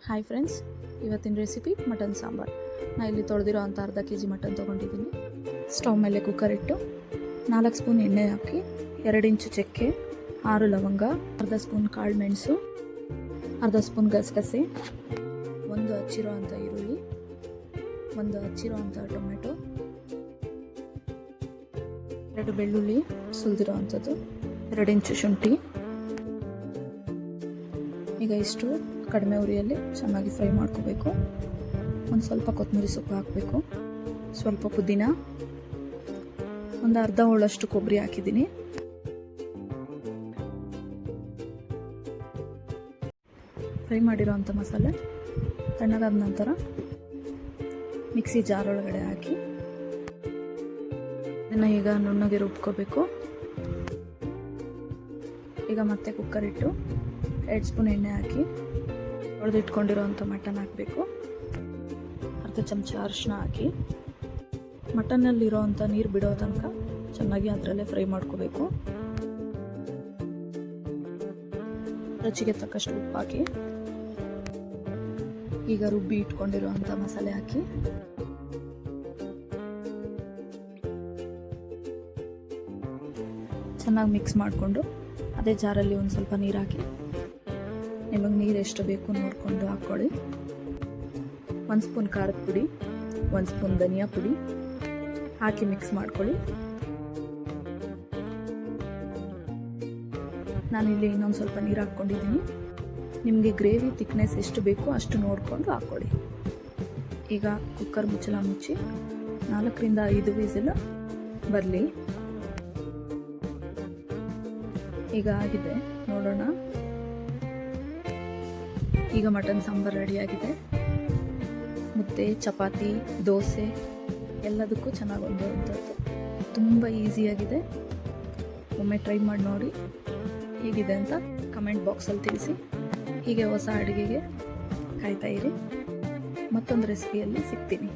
Hi friends, ಇವತ್ತಿನ recipe mutton sambar. ನಾನು ಇಲ್ಲಿ ತೊಳೆದಿರೋ ಅಂಥ ಅರ್ಧ kg ಮಟನ್ ತೊಗೊಂಡಿದ್ದೀನಿ. ಸ್ಟವ್ ಮೇಲೆ ಕುಕ್ಕರ್ ಇಟ್ಟು 4 ಸ್ಪೂನ್ ಎಣ್ಣೆ ಹಾಕಿ 2 ಇಂಚು ಚಕ್ಕೆ, 6 ಲವಂಗ, ಅರ್ಧ ಸ್ಪೂನ್ ಕಾಳು ಮೆಣಸು, ಅರ್ಧ ಸ್ಪೂನ್ ಗಸಗಸೆ, 1 ಹಚ್ಚಿರೋ ಅಂಥ ಈರುಳ್ಳಿ, 1 ಹಚ್ಚಿರೋ ಅಂಥ ಟೊಮೆಟೊ, 2 ಬೆಳ್ಳುಳ್ಳಿ ಸುಲಿದಿರೋ ಅಂಥದ್ದು, 2 ಇಂಚು ಶುಂಠಿ. ಈಗ ಇಷ್ಟು ಕಡಿಮೆ ಉರಿಯಲ್ಲಿ ಚೆನ್ನಾಗಿ ಫ್ರೈ ಮಾಡ್ಕೋಬೇಕು. ಒಂದು ಸ್ವಲ್ಪ ಕೊತ್ತಂಬರಿ ಸೊಪ್ಪು ಹಾಕಬೇಕು, ಸ್ವಲ್ಪ ಪುದೀನ, ಒಂದು ಅರ್ಧ ಹೋಳಷ್ಟು ಕೊಬ್ಬರಿ ಹಾಕಿದ್ದೀನಿ. ಫ್ರೈ ಮಾಡಿರೋ ಅಂಥ ಮಸಾಲೆ ತಣ್ಣಗಾದ ನಂತರ ಮಿಕ್ಸಿ ಜಾರ್ ಒಳಗಡೆ ಹಾಕಿ ಇದನ್ನು ಈಗ ನುಣ್ಣಗೆ ರುಬ್ಕೋಬೇಕು. ಈಗ ಮತ್ತೆ ಕುಕ್ಕರ್ ಇಟ್ಟು 2 ಸ್ಪೂನ್ ಎಣ್ಣೆ ಹಾಕಿ ತೊಳೆದಿಟ್ಕೊಂಡಿರೋವಂಥ ಮಟನ್ ಹಾಕಬೇಕು. ಅರ್ಧ ಚಮಚ ಅರಿಶಿನ ಹಾಕಿ ಮಟನ್ನಲ್ಲಿರೋವಂಥ ನೀರು ಬಿಡೋ ತನಕ ಚೆನ್ನಾಗಿ ಅದರಲ್ಲೇ ಫ್ರೈ ಮಾಡ್ಕೋಬೇಕು. ರುಚಿಗೆ ತಕ್ಕಷ್ಟು ಉಪ್ಪು ಹಾಕಿ ಈಗ ರುಬ್ಬಿ ಇಟ್ಕೊಂಡಿರೋವಂಥ ಮಸಾಲೆ ಹಾಕಿ ಚೆನ್ನಾಗಿ ಮಿಕ್ಸ್ ಮಾಡಿಕೊಂಡು ಅದೇ ಜಾರಲ್ಲಿ ಒಂದು ಸ್ವಲ್ಪ ನೀರು ಹಾಕಿ, ನಿಮಗೆ ನೀರು ಎಷ್ಟು ಬೇಕು ನೋಡಿಕೊಂಡು ಹಾಕ್ಕೊಳ್ಳಿ. 1 ಸ್ಪೂನ್ ಖಾರದ ಪುಡಿ, 1 ಸ್ಪೂನ್ ಧನಿಯಾ ಪುಡಿ ಹಾಕಿ ಮಿಕ್ಸ್ ಮಾಡ್ಕೊಳ್ಳಿ. ನಾನಿಲ್ಲಿ ಇನ್ನೊಂದು ಸ್ವಲ್ಪ ನೀರು ಹಾಕ್ಕೊಂಡಿದ್ದೀನಿ. ನಿಮಗೆ ಗ್ರೇವಿ ಥಿಕ್ನೆಸ್ ಎಷ್ಟು ಬೇಕು ಅಷ್ಟು ನೋಡಿಕೊಂಡು ಹಾಕ್ಕೊಳ್ಳಿ. ಈಗ ಕುಕ್ಕರ್ ಮುಚ್ಚಳ ಮುಚ್ಚಿ 4 ರಿಂದ 5 ವಿಸಿಲ್ ಬರಲಿ. ಈಗ ಆಗಿದೆ, ನೋಡೋಣ. ಈಗ ಮಟನ್ ಸಾಂಬಾರು ರೆಡಿಯಾಗಿದೆ. ಮುದ್ದೆ, ಚಪಾತಿ, ದೋಸೆ ಎಲ್ಲದಕ್ಕೂ ಚೆನ್ನಾಗಿ ಹೊಂದುವಂಥದ್ದು. ತುಂಬ ಈಸಿಯಾಗಿದೆ. ಒಮ್ಮೆ ಟ್ರೈ ಮಾಡಿ ನೋಡಿ ಹೇಗಿದೆ ಅಂತ ಕಮೆಂಟ್ ಬಾಕ್ಸಲ್ಲಿ ತಿಳಿಸಿ. ಹೀಗೆ ಹೊಸ ಅಡುಗೆಗೆ ಕಾಯ್ತಾ ಇರಿ. ಮತ್ತೊಂದು ರೆಸಿಪಿಯಲ್ಲಿ ಸಿಗ್ತೀನಿ.